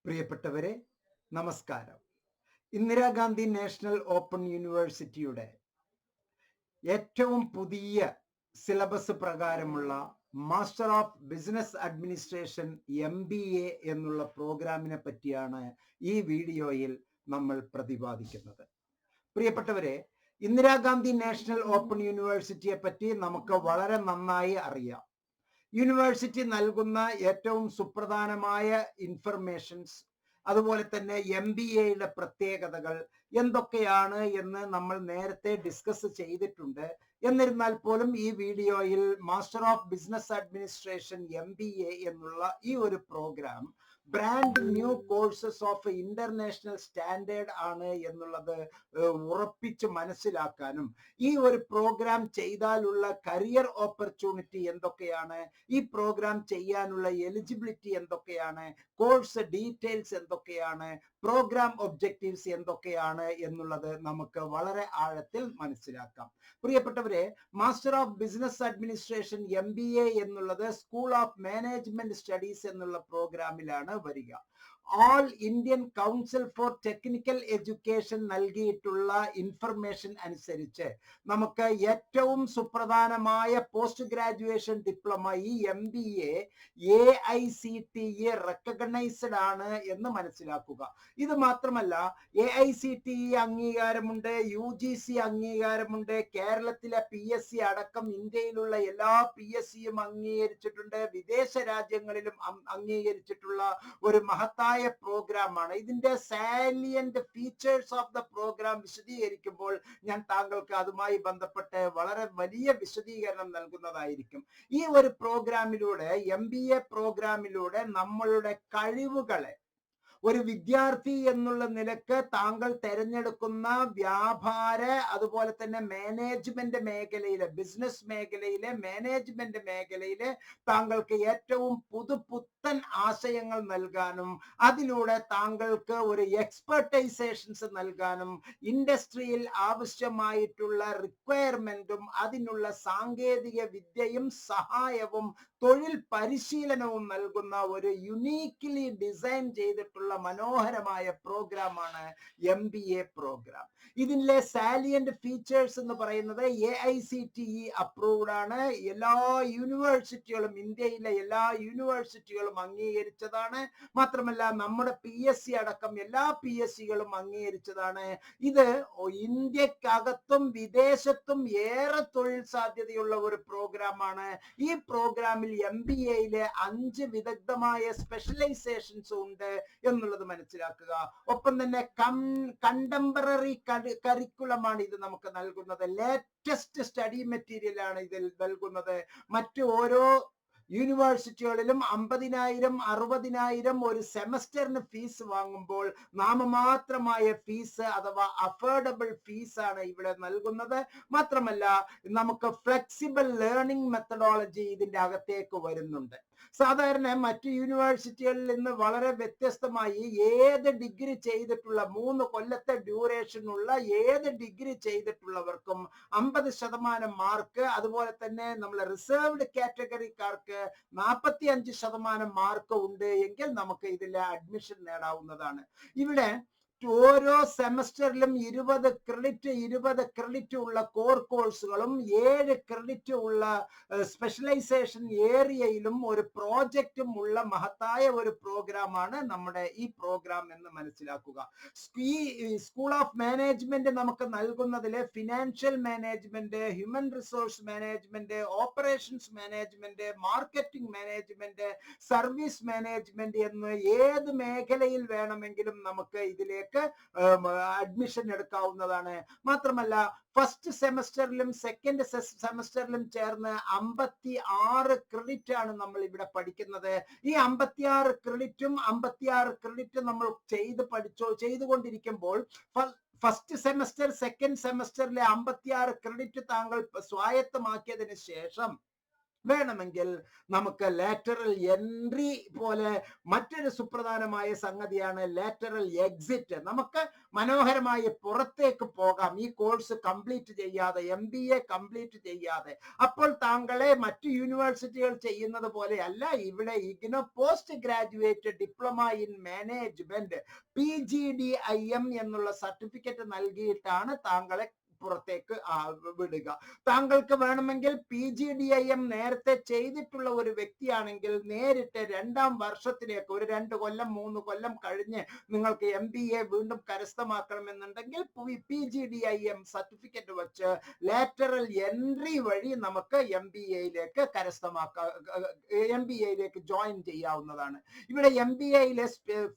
പ്രിയപ്പെട്ടവരെ, നമസ്കാരം. Indira Gandhi national open യൂണിവേഴ്സിറ്റിയുടെ ഏറ്റവും പുതിയ സിലബസ് പ്രകാരമുള്ള master of business administration MBA എന്നുള്ള പ്രോഗ്രാമിനെ പറ്റിയാണ് ഈ വീഡിയോയിൽ നമ്മൾ പ്രതിപാദിക്കുന്നത്. പ്രിയപ്പെട്ടവരെ, ഇന്ദിരാഗാന്ധി നാഷണൽ ഓപ്പൺ യൂണിവേഴ്സിറ്റിയെ പറ്റി നമുക്ക് വളരെ നന്നായി അറിയാം. യൂണിവേഴ്സിറ്റി നൽകുന്ന ഏറ്റവും സുപ്രധാനമായ ഇൻഫർമേഷൻസ്, അതുപോലെ തന്നെ MBAയുടെ പ്രത്യേകതകൾ എന്തൊക്കെയാണ് എന്ന് നമ്മൾ നേരത്തെ ഡിസ്കസ് ചെയ്തിട്ടുണ്ട്. എന്നിരുന്നാൽ പോലും ഈ വീഡിയോയിൽ master of business administration MBA എന്നുള്ള ഈ ഒരു programme brand new courses of international standard ആണ് എന്നുള്ളത് ഉറപ്പിച്ച് മനസ്സിലാക്കാനും, ഈ ഒരു പ്രോഗ്രാം ചെയ്താലുള്ള കരിയർ ഓപ്പർച്യൂണിറ്റി എന്തൊക്കെയാണ്, ഈ പ്രോഗ്രാം ചെയ്യാനുള്ള എലിജിബിലിറ്റി എന്തൊക്കെയാണ്, കോഴ്സ് ഡീറ്റെയിൽസ് എന്തൊക്കെയാണ്, പ്രോഗ്രാം ഒബ്ജക്റ്റീവ്സ് എന്തൊക്കെയാണ് എന്നുള്ളത് നമുക്ക് വളരെ ആഴത്തിൽ മനസ്സിലാക്കാം. പ്രിയപ്പെട്ടവരെ, master of business administration MBA എന്നുള്ളത് സ്കൂൾ ഓഫ് മാനേജ്മെന്റ് സ്റ്റഡീസ് എന്നുള്ള പ്രോഗ്രാമിലാണ് വരിക. All Indian council for technical education നൽകിയിട്ടുള്ള ഇൻഫർമേഷൻ അനുസരിച്ച് നമുക്ക് ഏറ്റവും സുപ്രധാനമായ പോസ്റ്റ് ഗ്രാജുവേഷൻ ഡിപ്ലോമ ഈ MBA AICTE റെക്കഗ്നൈസ്ഡ് ആണ് എന്ന് മനസ്സിലാക്കുക. ഇത് മാത്രമല്ല, AICTE അംഗീകാരമുണ്ട്, UGC അംഗീകാരമുണ്ട്, കേരളത്തിലെ PSC അടക്കം ഇന്ത്യയിലുള്ള എല്ലാ PSCയും അംഗീകരിച്ചിട്ടുണ്ട്, വിദേശ രാജ്യങ്ങളിലും അംഗീകരിച്ചിട്ടുള്ള ഒരു മഹത്തായ പ്രോഗ്രാമാണ്. ഇതിന്റെ salient features of the program വിശദീകരിക്കുമ്പോൾ ഞാൻ താങ്കൾക്ക് അതുമായി ബന്ധപ്പെട്ട് വളരെ വലിയ വിശദീകരണം നൽകുന്നതായിരിക്കും. ഈ ഒരു പ്രോഗ്രാമിലൂടെ, MBA പ്രോഗ്രാമിലൂടെ നമ്മളുടെ കഴിവുകളെ ഒരു വിദ്യാർത്ഥി എന്നുള്ള നിലക്ക് താങ്കൾ തിരഞ്ഞെടുക്കുന്ന വ്യാപാര, അതുപോലെ തന്നെ മാനേജ്മെന്റ് മേഖലയിലെ, ബിസിനസ് മേഖലയിലെ, മാനേജ്മെന്റ് മേഖലയിലെ താങ്കൾക്ക് ഏറ്റവും പുതുപുത്തൻ ആശയങ്ങൾ നൽകാനും, അതിലൂടെ താങ്കൾക്ക് ഒരു എക്സ്പെർട്ടൈസേഷൻസ് നൽകാനും, ഇൻഡസ്ട്രിയിൽ ആവശ്യമായിട്ടുള്ള റിക്വയർമെന്റും അതിനുള്ള സാങ്കേതിക വിദ്യയും സഹായവും തൊഴിൽ പരിശീലനവും നൽകുന്ന ഒരു യുണീക്ലി ഡിസൈൻ ചെയ്തിട്ടുള്ള മനോഹരമായ പ്രോഗ്രാമാണ് MBA പ്രോഗ്രാം. ഇതിലെ സാലിയന്റ് ഫീച്ചേഴ്സ് എന്ന് പറയുന്നത് AICTE അപ്രൂവ്ഡ് ആണ്. എല്ലാ യൂണിവേഴ്സിറ്റികളും, ഇന്ത്യയിലെ എല്ലാ യൂണിവേഴ്സിറ്റികളും അംഗീകരിച്ചതാണ്. മാത്രമല്ല നമ്മുടെ PSC അടക്കം എല്ലാ PSCകളും അംഗീകരിച്ചതാണ്. ഇത് ഇന്ത്യക്കകത്തും വിദേശത്തും ഏറെ തൊഴിൽ സാധ്യതയുള്ള ഒരു പ്രോഗ്രാമാണ്. ഈ പ്രോഗ്രാമിൽ MBAയിലെ 5 വിദഗ്ധമായ സ്പെഷ്യലൈസേഷൻസ് ഉണ്ട് എന്നുള്ളത് മനസ്സിലാക്കുക. ഒപ്പം തന്നെ കണ്ടംപററി കരിക്കുലമാണ് ഇത് നമുക്ക് നൽകുന്നത്. ലേറ്റസ്റ്റ് സ്റ്റഡി മെറ്റീരിയൽ ആണ് ഇതിൽ നൽകുന്നത്. മറ്റു ഓരോ യൂണിവേഴ്സിറ്റികളിലും 50,000 60,000 ഒരു സെമസ്റ്ററിന് ഫീസ് വാങ്ങുമ്പോൾ നാമമാത്രമായ ഫീസ് അഥവാ അഫോർഡബിൾ ഫീസ് ആണ് ഇവിടെ നൽകുന്നത്. മാത്രമല്ല, നമുക്ക് ഫ്ലെക്സിബിൾ ലേണിംഗ് മെത്തഡോളജി ഇതിന്റെ അകത്തേക്ക് വരുന്നുണ്ട്. സാധാരണ മറ്റു യൂണിവേഴ്സിറ്റികളിൽ നിന്ന് വളരെ വ്യത്യസ്തമായി ഏത് ഡിഗ്രി ചെയ്തിട്ടുള്ള 3 കൊല്ലത്തെ ഡ്യൂറേഷനുള്ള ഏത് ഡിഗ്രി ചെയ്തിട്ടുള്ളവർക്കും 50% മാർക്ക്, അതുപോലെ തന്നെ നമ്മൾ റിസർവ്ഡ് കാറ്റഗറിക്കാർക്ക് 45% മാർക്ക് ഉണ്ട് എങ്കിൽ നമുക്ക് ഇതിൽ അഡ്മിഷൻ നേടാവുന്നതാണ്. ഇവിടെ ഓരോ സെമസ്റ്ററിലും 20 ക്രെഡിറ്റ് ഉള്ള കോർ കോഴ്സുകളും 7 ക്രെഡിറ്റ് ഉള്ള സ്പെഷ്യലൈസേഷൻ ഏരിയയിലും ഒരു പ്രോജക്റ്റും ഉള്ള മഹത്തായ ഒരു പ്രോഗ്രാമാണ് നമ്മുടെ ഈ പ്രോഗ്രാം എന്ന് മനസ്സിലാക്കുക. ഈ സ്കൂൾ ഓഫ് മാനേജ്മെന്റ് നമുക്ക് നൽകുന്നതിലെ financial management, human resource management, operations management, marketing management, service management എന്ന് ഏത് മേഖലയിൽ വേണമെങ്കിലും നമുക്ക് ഇതിലേക്ക് അഡ്മിഷൻ എടുക്കാവുന്നതാണ്. മാത്രമല്ല, ഫസ്റ്റ് സെമസ്റ്ററിലും സെക്കൻഡ് സെമസ്റ്ററിലും ചേർന്ന് 56 ക്രെഡിറ്റ് ആണ് നമ്മൾ ഇവിടെ പഠിക്കുന്നത്. ഈ 56 ക്രെഡിറ്റ് നമ്മൾ ചെയ്തുകൊണ്ടിരിക്കുമ്പോൾ ഫസ്റ്റ് സെമസ്റ്റർ, സെക്കൻഡ് സെമസ്റ്ററിലെ 56 ക്രെഡിറ്റ് താങ്കൾ സ്വായത്തമാക്കിയതിന് ശേഷം വേണമെങ്കിൽ നമുക്ക് ലാറ്ററൽ എൻട്രി പോലെ മറ്റൊരു സുപ്രധാനമായ സംഗതിയാണ് ലാറ്ററൽ എക്സിറ്റ്. നമുക്ക് മനോഹരമായി പുറത്തേക്ക് പോകാം ഈ കോഴ്സ് കംപ്ലീറ്റ് ചെയ്യാതെ, MBA കംപ്ലീറ്റ് ചെയ്യാതെ. അപ്പോൾ താങ്കളെ മറ്റു യൂണിവേഴ്സിറ്റികൾ ചെയ്യുന്നത് പോലെയല്ല, ഇവിടെ IGNOU post graduate diploma in management PGDIM എന്നുള്ള സർട്ടിഫിക്കറ്റ് നൽകിയിട്ടാണ് താങ്കളെ പുറത്തേക്ക് വിടുക. താങ്കൾക്ക് വേണമെങ്കിൽ PGDIM നേരത്തെ ചെയ്തിട്ടുള്ള ഒരു വ്യക്തിയാണെങ്കിൽ നേരിട്ട് 2ാം വർഷത്തിലേക്ക് ഒരു 2 കൊല്ലം 3 കൊല്ലം കഴിഞ്ഞ് നിങ്ങൾക്ക് MBA വീണ്ടും കരസ്ഥമാക്കണമെന്നുണ്ടെങ്കിൽ PGDIM സർട്ടിഫിക്കറ്റ് വെച്ച് ലാറ്ററൽ എൻട്രി വഴി നമുക്ക് MBAയിലേക്ക് MBAയിലേക്ക് ജോയിൻ ചെയ്യാവുന്നതാണ്. ഇവിടെ MBAയിലെ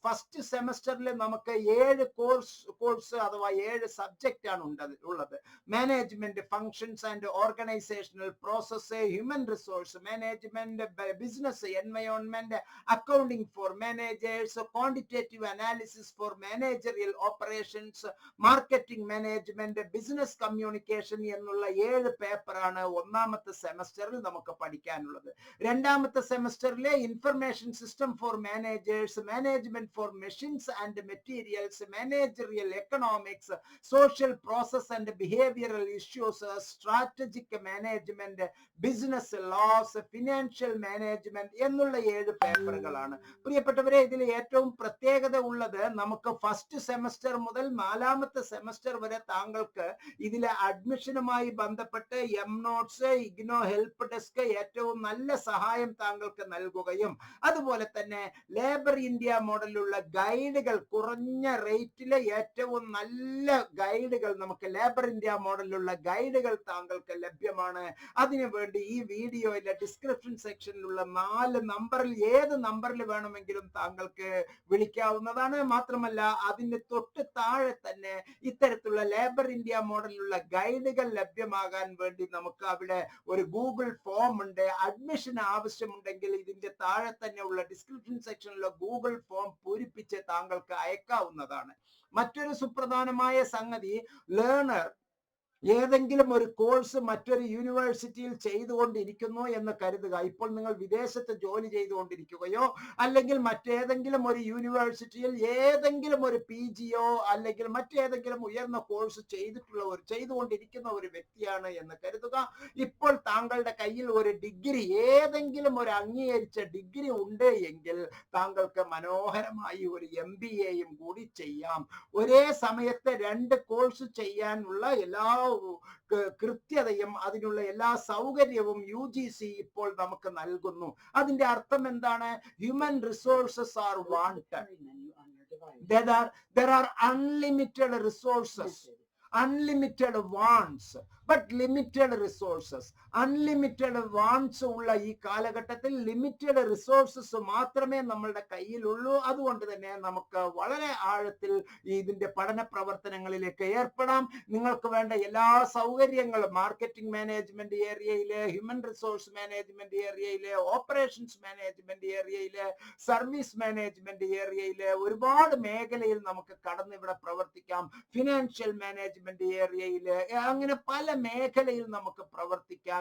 ഫസ്റ്റ് സെമസ്റ്ററിൽ നമുക്ക് 7 കോഴ്സ് അഥവാ 7 സബ്ജക്റ്റ് ആണ് ഉള്ളത്. Management, functions and organisational process, human resource management, business environment, accounting for managers, quantitative analysis for managerial operations, marketing management, business communication എന്നുള്ള 7 പേപ്പറാണ് 1ാമത്തെ സെമസ്റ്ററിൽ നമുക്ക് പഠിക്കാനുള്ളത്. 2ാമത്തെ സെമസ്റ്ററിലെ information system for managers, management for machines and materials, managerial economics, social process and behavioural issues, strategic management, business laws, financial management എന്നുള്ള 7 പേപ്പറുകളാണ്. പ്രിയപ്പെട്ടവരെ, ഇതിൽ ഏറ്റവും പ്രത്യേകത ഉള്ളത് നമുക്ക് ഫസ്റ്റ് സെമസ്റ്റർ മുതൽ 4ാമത്തെ സെമസ്റ്റർ വരെ താങ്കൾക്ക് ഇതിലെ അഡ്മിഷനുമായി ബന്ധപ്പെട്ട് MNotes, ഇഗ്നോ ഹെൽപ്പ് ഡെസ്ക് ഏറ്റവും നല്ല സഹായം താങ്കൾക്ക് നൽകുകയും അതുപോലെ തന്നെ ലേബർ ഇന്ത്യ മോഡലുള്ള ഗൈഡുകൾ, കുറഞ്ഞ റേറ്റിലെ ഏറ്റവും നല്ല ഗൈഡുകൾ, നമുക്ക് ലേബർ ഇന്ത്യ മോഡലിലുള്ള ഗൈഡുകൾ താങ്കൾക്ക് ലഭ്യമാണ്. അതിനുവേണ്ടി ഈ വീഡിയോയിലെ ഡിസ്ക്രിപ്ഷൻ സെക്ഷനിലുള്ള 4 നമ്പറിൽ ഏത് നമ്പറിൽ വേണമെങ്കിലും താങ്കൾക്ക് വിളിക്കാവുന്നതാണ്. മാത്രമല്ല അതിന്റെ തൊട്ട് താഴെ തന്നെ ഇത്തരത്തിലുള്ള ലേബർ ഇന്ത്യ മോഡലിലുള്ള ഗൈഡുകൾ ലഭ്യമാകാൻ വേണ്ടി നമുക്ക് അവിടെ ഒരു ഗൂഗിൾ ഫോം ഉണ്ട്. അഡ്മിഷൻ ആവശ്യമുണ്ടെങ്കിൽ ഇതിന്റെ താഴെ തന്നെ ഉള്ള ഡിസ്ക്രിപ്ഷൻ സെക്ഷനിലുള്ള ഗൂഗിൾ ഫോം പൂരിപ്പിച്ച് താങ്കൾക്ക് അയക്കാവുന്നതാണ്. മറ്റൊരു സുപ്രധാനമായ സംഗതി, ലേണർ ഏതെങ്കിലും ഒരു കോഴ്സ് മറ്റൊരു യൂണിവേഴ്സിറ്റിയിൽ ചെയ്തുകൊണ്ടിരിക്കുന്നു എന്ന് കരുതുക. ഇപ്പോൾ നിങ്ങൾ വിദേശത്ത് ജോലി ചെയ്തുകൊണ്ടിരിക്കുകയോ അല്ലെങ്കിൽ മറ്റേതെങ്കിലും ഒരു യൂണിവേഴ്സിറ്റിയിൽ ഏതെങ്കിലും ഒരു PGയോ അല്ലെങ്കിൽ മറ്റേതെങ്കിലും ഉയർന്ന കോഴ്സ് ചെയ്തുകൊണ്ടിരിക്കുന്ന ഒരു വ്യക്തിയാണ് എന്ന് കരുതുക. ഇപ്പോൾ താങ്കളുടെ കയ്യിൽ ഒരു ഡിഗ്രി, ഏതെങ്കിലും ഒരു അംഗീകരിച്ച ഡിഗ്രി ഉണ്ട് എങ്കിൽ താങ്കൾക്ക് മനോഹരമായി ഒരു MBAയും കൂടി ചെയ്യാം. ഒരേ സമയത്ത് 2 കോഴ്സ് ചെയ്യാനുള്ള എല്ലാ കൃത്യതയും അതിനുള്ള എല്ലാ സൗകര്യവും UGC ഇപ്പോൾ നമുക്ക് നൽകുന്നു. അതിന്റെ അർത്ഥം എന്താണ്? Human resources R wanted. There are unlimited resources, unlimited wants but limited resources. Unlimited wants ഉള്ള ഈ കാലഘട്ടത്തിൽ ലിമിറ്റഡ് റിസോഴ്സസ് മാത്രമേ നമ്മളുടെ കയ്യിലുള്ളൂ. അതുകൊണ്ട് തന്നെ നമുക്ക് വളരെ ആഴത്തിൽ ഇതിന്റെ പഠന പ്രവർത്തനങ്ങളിലേക്ക് ഏർപ്പെടാം. നിങ്ങൾക്ക് വേണ്ട എല്ലാ സൗകര്യങ്ങളും മാർക്കറ്റിംഗ് മാനേജ്മെന്റ് ഏരിയയിലെ, ഹ്യൂമൻ റിസോഴ്സ് മാനേജ്മെന്റ് ഏരിയയിലെ, ഓപ്പറേഷൻസ് മാനേജ്മെന്റ് ഏരിയയിലെ, സർവീസ് മാനേജ്മെന്റ് ഏരിയയിലെ ഒരുപാട് മേഖലയിൽ നമുക്ക് കടന്ന് ഇവിടെ പ്രവർത്തിക്കാം. ഫിനാൻഷ്യൽ മാനേജ്മെന്റ് ഏരിയയിലെ, അങ്ങനെ പല മേഖലയിൽ നമുക്ക് പ്രവർത്തിക്കാനുള്ള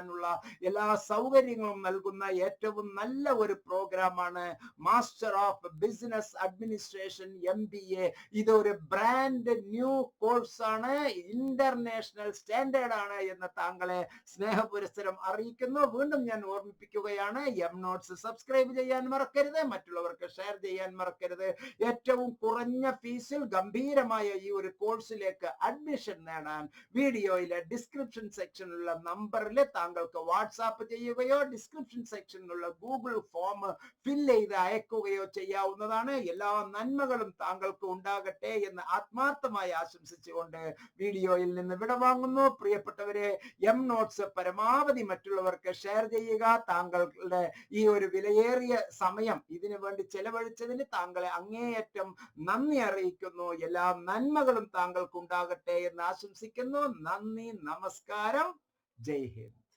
എല്ലാ സൗകര്യങ്ങളും നൽകുന്ന ഏറ്റവും നല്ല ഒരു പ്രോഗ്രാമാണ് master of business administration MBA. ഇതൊരു ബ്രാൻഡ് ന്യൂ കോഴ്സ് ആണ്, ഇന്റർനാഷണൽ സ്റ്റാൻഡേർഡ് ആണ് എന്ന് താങ്കളെ സ്നേഹപുരസ്സരം അറിയിക്കുന്നു. വീണ്ടും ഞാൻ ഓർമ്മിപ്പിക്കുകയാണ്, MNotes സബ്സ്ക്രൈബ് ചെയ്യാൻ മറക്കരുത്, മറ്റുള്ളവർക്ക് ഷെയർ ചെയ്യാൻ മറക്കരുത്. ഏറ്റവും കുറഞ്ഞ ഫീസിൽ ഗംഭീരമായ ഈ ഒരു കോഴ്സിലേക്ക് അഡ്മിഷൻ നേടാൻ വീഡിയോയിലെ ഡിസ്ക്രിപ്ഷൻ സെക്ഷനിലുള്ള നമ്പറിൽ താങ്കൾക്ക് വാട്സാപ്പ് ചെയ്യുകയോ ഡിസ്ക്രിപ്ഷൻ സെക്ഷനിലുള്ള ഗൂഗിൾ ഫോം ഫില്ല് ചെയ്ത് അയക്കുകയോ ചെയ്യാവുന്നതാണ്. എല്ലാ നന്മകളും താങ്കൾക്ക് ഉണ്ടാകട്ടെ എന്ന് ആത്മാർത്ഥമായി ആശംസിച്ചുകൊണ്ട് വീഡിയോയിൽ നിന്ന് വിടവാങ്ങുന്നു. പ്രിയപ്പെട്ടവരെ, MNotes പരമാവധി മറ്റുള്ളവർക്ക് ഷെയർ ചെയ്യുക. താങ്കളുടെ ഈ ഒരു വിലയേറിയ സമയം ഇതിനു വേണ്ടി ചെലവഴിച്ചതിന് താങ്കളെ അങ്ങേയറ്റം നന്ദി അറിയിക്കുന്നു. എല്ലാ നന്മകളും താങ്കൾക്ക് ഉണ്ടാകട്ടെ എന്ന് ആശംസിക്കുന്നു. നന്ദി, നമസ്കാരം, ജയ് ഹിന്ദ്.